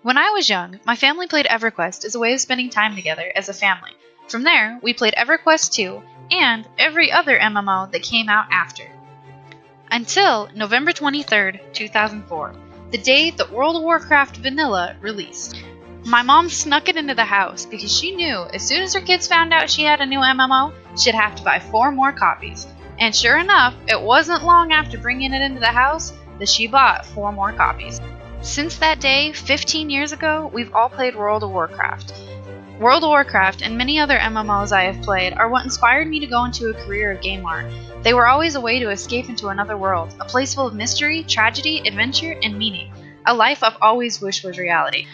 When I was young, my family played EverQuest as a way of spending time together as a family. From there, we played EverQuest 2 and every other MMO that came out after. Until November 23rd, 2004, the day that World of Warcraft Vanilla released. My mom snuck it into the house because she knew as soon as her kids found out she had a new MMO, she'd have to buy 4 more copies. And sure enough, it wasn't long after bringing it into the house that she bought 4 more copies. Since that day, 15 years ago, we've all played World of Warcraft. World of Warcraft and many other MMOs I have played are what inspired me to go into a career of game art. They were always a way to escape into another world, a place full of mystery, tragedy, adventure, and meaning. A life I've always wished was reality.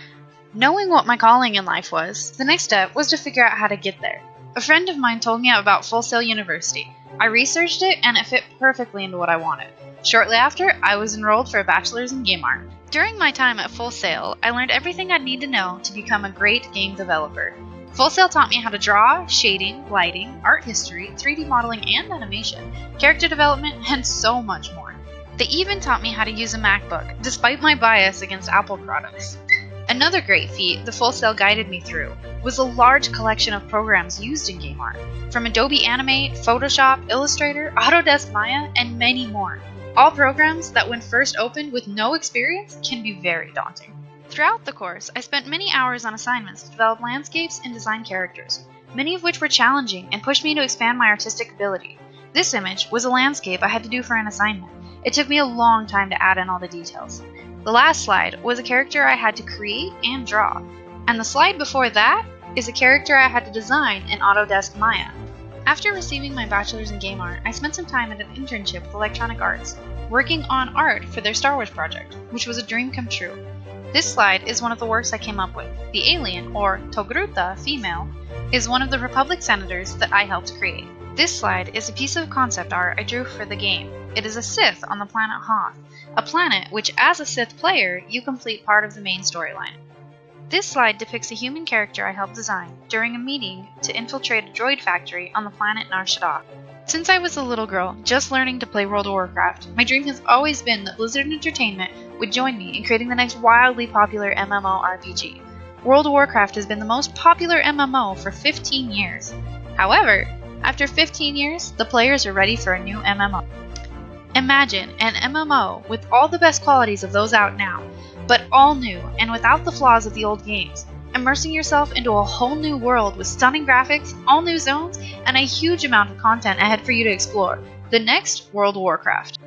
Knowing what my calling in life was, the next step was to figure out how to get there. A friend of mine told me about Full Sail University. I researched it and it fit perfectly into what I wanted. Shortly after, I was enrolled for a bachelor's in game art. During my time at Full Sail, I learned everything I'd need to know to become a great game developer. Full Sail taught me how to draw, shading, lighting, art history, 3D modeling and animation, character development, and so much more. They even taught me how to use a MacBook, despite my bias against Apple products. Another great feat the Full Sail guided me through was a large collection of programs used in game art, from Adobe Animate, Photoshop, Illustrator, Autodesk Maya, and many more. All programs that when first opened with no experience can be very daunting. Throughout the course, I spent many hours on assignments to develop landscapes and design characters, many of which were challenging and pushed me to expand my artistic ability. This image was a landscape I had to do for an assignment. It took me a long time to add in all the details. The last slide was a character I had to create and draw, and the slide before that is a character I had to design in Autodesk Maya. After receiving my bachelor's in game art, I spent some time at an internship with Electronic Arts, working on art for their Star Wars project, which was a dream come true. This slide is one of the works I came up with. The alien, or Togruta female, is one of the Republic senators that I helped create. This slide is a piece of concept art I drew for the game. It is a Sith on the planet Hoth, a planet which, as a Sith player, you complete part of the main storyline. This slide depicts a human character I helped design during a meeting to infiltrate a droid factory on the planet Nar Shaddaa. Since I was a little girl, just learning to play World of Warcraft, my dream has always been that Blizzard Entertainment would join me in creating the next wildly popular MMORPG. World of Warcraft has been the most popular MMO for 15 years. However, after 15 years, the players are ready for a new MMO. Imagine an MMO with all the best qualities of those out now, but all new and without the flaws of the old games, immersing yourself into a whole new world with stunning graphics, all new zones, and a huge amount of content ahead for you to explore. The next World of Warcraft.